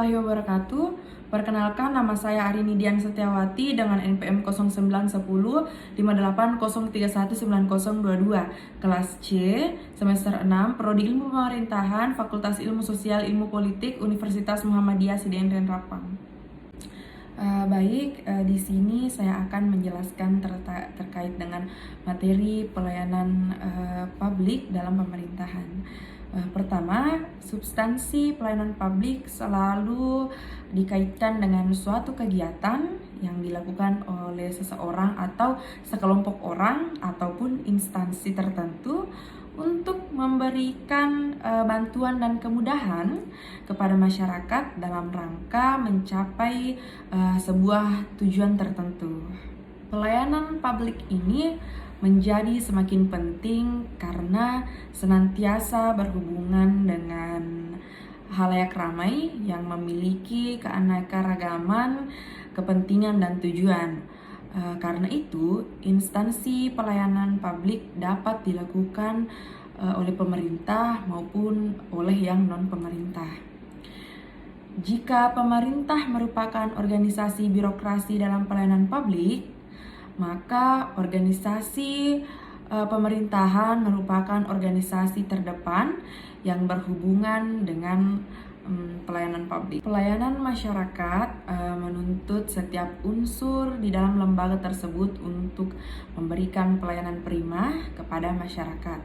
warahmatullahi wabarakatuh. Perkenalkan, nama saya Arini Dian Setiawati dengan NPM 0910 5803190022, kelas C, semester 6, Prodi Ilmu Pemerintahan, Fakultas Ilmu Sosial Ilmu Politik, Universitas Muhammadiyah SDN Rapang. Di sini saya akan menjelaskan terkait dengan materi pelayanan publik dalam pemerintahan. Pertama, substansi pelayanan publik selalu dikaitkan dengan suatu kegiatan yang dilakukan oleh seseorang atau sekelompok orang ataupun instansi tertentu untuk memberikan bantuan dan kemudahan kepada masyarakat dalam rangka mencapai sebuah tujuan tertentu. Pelayanan publik ini menjadi semakin penting karena senantiasa berhubungan dengan halayak ramai yang memiliki keanekaragaman, kepentingan, dan tujuan. Karena itu, instansi pelayanan publik dapat dilakukan oleh pemerintah maupun oleh yang non-pemerintah. Jika pemerintah merupakan organisasi birokrasi dalam pelayanan publik, maka organisasi pemerintahan merupakan organisasi terdepan yang berhubungan dengan pelayanan publik. Pelayanan masyarakat menuntut setiap unsur di dalam lembaga tersebut untuk memberikan pelayanan prima kepada masyarakat.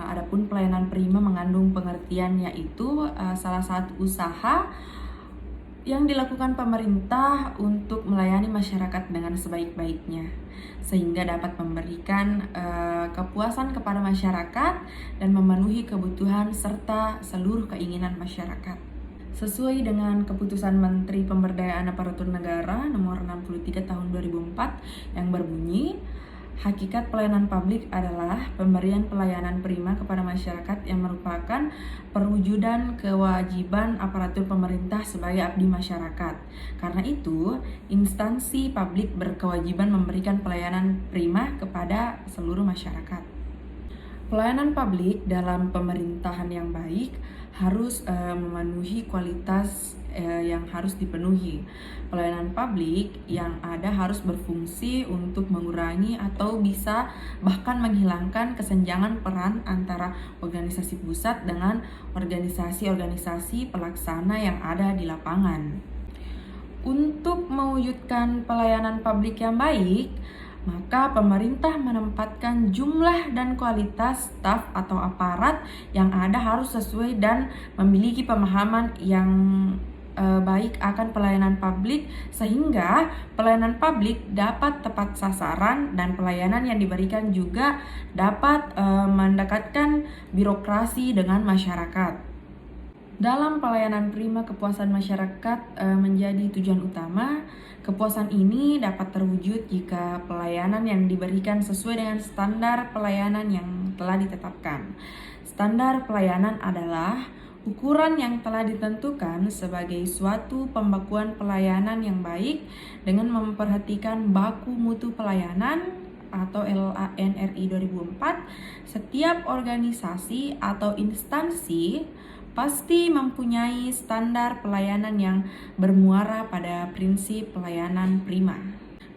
Adapun pelayanan prima mengandung pengertian yaitu salah satu usaha yang dilakukan pemerintah untuk melayani masyarakat dengan sebaik-baiknya, sehingga dapat memberikan kepuasan kepada masyarakat dan memenuhi kebutuhan serta seluruh keinginan masyarakat. Sesuai dengan keputusan Menteri Pemberdayaan Aparatur Negara nomor 63 tahun 2004 yang berbunyi, hakikat pelayanan publik adalah pemberian pelayanan prima kepada masyarakat yang merupakan perwujudan kewajiban aparatur pemerintah sebagai abdi masyarakat. Karena itu, instansi publik berkewajiban memberikan pelayanan prima kepada seluruh masyarakat. Pelayanan publik dalam pemerintahan yang baik harus memenuhi kualitas yang harus dipenuhi. Pelayanan publik yang ada harus berfungsi untuk mengurangi atau bisa bahkan menghilangkan kesenjangan peran antara organisasi pusat dengan organisasi-organisasi pelaksana yang ada di lapangan. Untuk mewujudkan pelayanan publik yang baik, maka pemerintah menempatkan jumlah dan kualitas staf atau aparat yang ada harus sesuai dan memiliki pemahaman yang baik akan pelayanan publik, sehingga pelayanan publik dapat tepat sasaran dan pelayanan yang diberikan juga dapat mendekatkan birokrasi dengan masyarakat. Dalam pelayanan prima, kepuasan masyarakat menjadi tujuan utama. Kepuasan ini dapat terwujud jika pelayanan yang diberikan sesuai dengan standar pelayanan yang telah ditetapkan. Standar pelayanan adalah ukuran yang telah ditentukan sebagai suatu pembakuan pelayanan yang baik dengan memperhatikan baku mutu pelayanan atau LANRI 2004. Setiap organisasi atau instansi pasti mempunyai standar pelayanan yang bermuara pada prinsip pelayanan prima.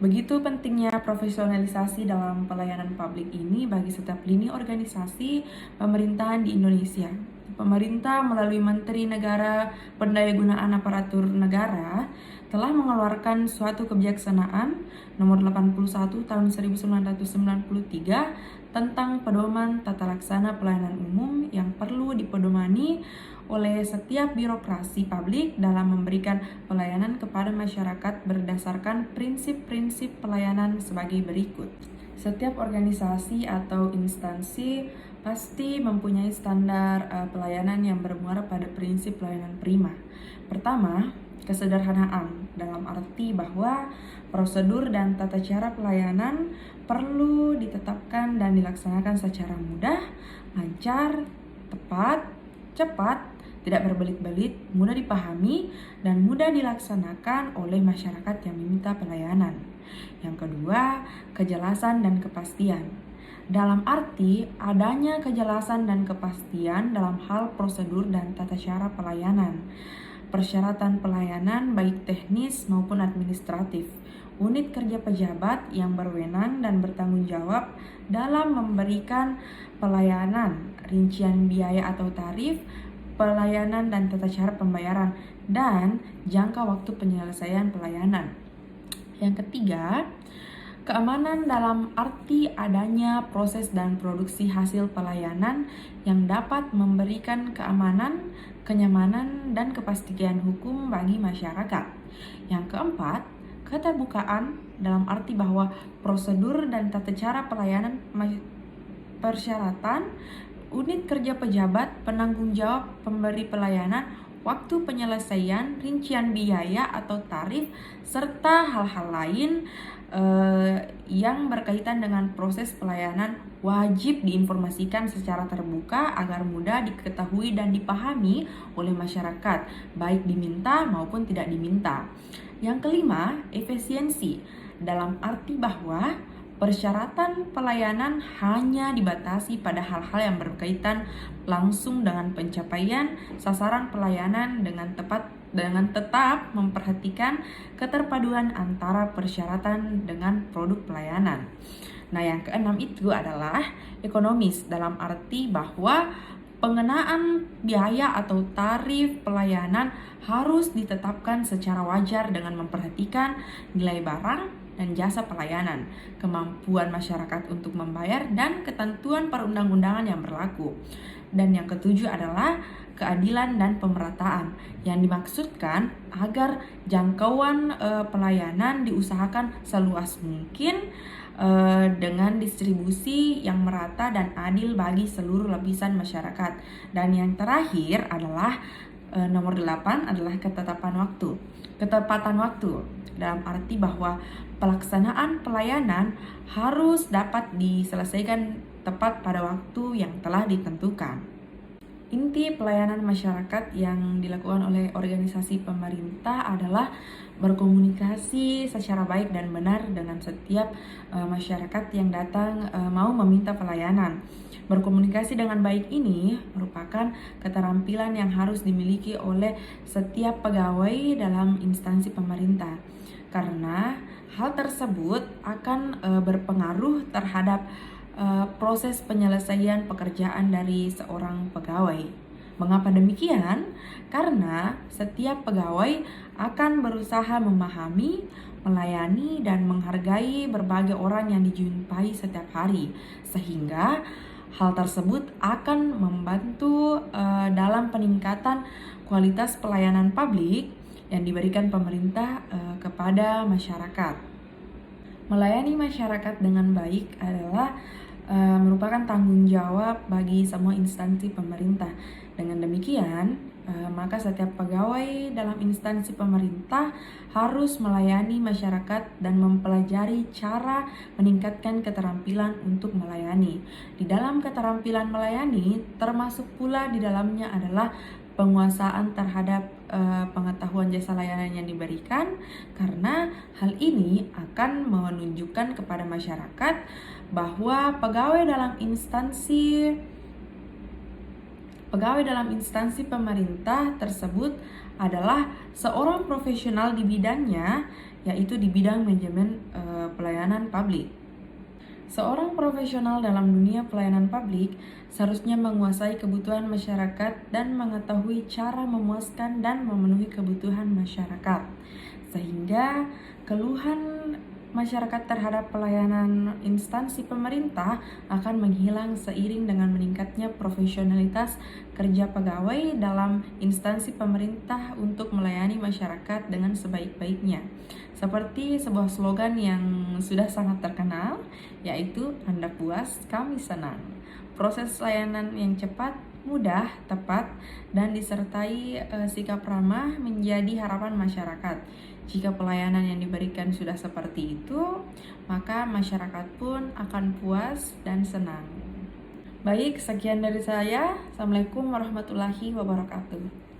Begitu pentingnya profesionalisasi dalam pelayanan publik ini bagi setiap lini organisasi pemerintahan di Indonesia. Pemerintah melalui Menteri Negara Pendayagunaan Aparatur Negara telah mengeluarkan suatu kebijaksanaan nomor 81 tahun 1993 tentang pedoman tata laksana pelayanan umum yang perlu dipedomani oleh setiap birokrasi publik dalam memberikan pelayanan kepada masyarakat berdasarkan prinsip-prinsip pelayanan sebagai berikut. Setiap organisasi atau instansi pasti mempunyai standar pelayanan yang bermuara pada prinsip pelayanan prima. Pertama, kesederhanaan dalam arti bahwa prosedur dan tata cara pelayanan perlu ditetapkan dan dilaksanakan secara mudah, lancar, tepat, cepat, tidak berbelit-belit, mudah dipahami, dan mudah dilaksanakan oleh masyarakat yang meminta pelayanan. Yang kedua, kejelasan dan kepastian. Dalam arti adanya kejelasan dan kepastian dalam hal prosedur dan tata cara pelayanan. persyaratan pelayanan baik teknis maupun administratif. Unit kerja pejabat yang berwenang dan bertanggung jawab dalam memberikan pelayanan, rincian biaya atau tarif, pelayanan dan tata cara pembayaran, dan jangka waktu penyelesaian pelayanan. Yang ketiga, keamanan dalam arti adanya proses dan produksi hasil pelayanan yang dapat memberikan keamanan, kenyamanan, dan kepastian hukum bagi masyarakat. Yang keempat, keterbukaan dalam arti bahwa prosedur dan tata cara pelayanan persyaratan, unit kerja pejabat, penanggung jawab pemberi pelayanan, waktu penyelesaian, rincian biaya atau tarif, serta hal-hal lain yang berkaitan dengan proses pelayanan wajib diinformasikan secara terbuka agar mudah diketahui dan dipahami oleh masyarakat, baik diminta maupun tidak diminta. Yang kelima, efisiensi dalam arti bahwa persyaratan pelayanan hanya dibatasi pada hal-hal yang berkaitan langsung dengan pencapaian sasaran pelayanan dengan tetap memperhatikan keterpaduan antara persyaratan dengan produk pelayanan. Nah, yang keenam itu adalah ekonomis dalam arti bahwa pengenaan biaya atau tarif pelayanan harus ditetapkan secara wajar dengan memperhatikan nilai barang dan jasa pelayanan, kemampuan masyarakat untuk membayar, dan ketentuan perundang-undangan yang berlaku. Dan yang ketujuh adalah keadilan dan pemerataan, yang dimaksudkan agar jangkauan pelayanan diusahakan seluas mungkin dengan distribusi yang merata dan adil bagi seluruh lapisan masyarakat. Dan yang terakhir adalah nomor 8 adalah ketetapan waktu. Ketepatan waktu dalam arti bahwa pelaksanaan pelayanan harus dapat diselesaikan tepat pada waktu yang telah ditentukan. Inti pelayanan masyarakat yang dilakukan oleh organisasi pemerintah adalah berkomunikasi secara baik dan benar dengan setiap masyarakat yang datang mau meminta pelayanan. Berkomunikasi dengan baik ini merupakan keterampilan yang harus dimiliki oleh setiap pegawai dalam instansi pemerintah, karena hal tersebut akan berpengaruh terhadap proses penyelesaian pekerjaan dari seorang pegawai. Mengapa demikian? Karena setiap pegawai akan berusaha memahami, melayani, dan menghargai berbagai orang yang dijumpai setiap hari, sehingga hal tersebut akan membantu dalam peningkatan kualitas pelayanan publik yang diberikan pemerintah kepada masyarakat. Melayani masyarakat dengan baik adalah merupakan tanggung jawab bagi semua instansi pemerintah. Dengan demikian, maka setiap pegawai dalam instansi pemerintah harus melayani masyarakat dan mempelajari cara meningkatkan keterampilan untuk melayani. Di dalam keterampilan melayani, termasuk pula di dalamnya adalah penguasaan terhadap pengetahuan jasa layanan yang diberikan, karena hal ini akan menunjukkan kepada masyarakat bahwa pegawai dalam instansi pemerintah tersebut adalah seorang profesional di bidangnya, yaitu di bidang manajemen pelayanan publik. Seorang profesional dalam dunia pelayanan publik seharusnya menguasai kebutuhan masyarakat dan mengetahui cara memuaskan dan memenuhi kebutuhan masyarakat, sehingga keluhan masyarakat terhadap pelayanan instansi pemerintah akan menghilang seiring dengan meningkatnya profesionalitas kerja pegawai dalam instansi pemerintah untuk melayani masyarakat dengan sebaik-baiknya. Seperti sebuah slogan yang sudah sangat terkenal, yaitu Anda puas, kami senang. Proses layanan yang cepat, mudah, tepat, dan disertai sikap ramah menjadi harapan masyarakat. Jika pelayanan yang diberikan sudah seperti itu, maka masyarakat pun akan puas dan senang. Baik, sekian dari saya. Assalamualaikum warahmatullahi wabarakatuh.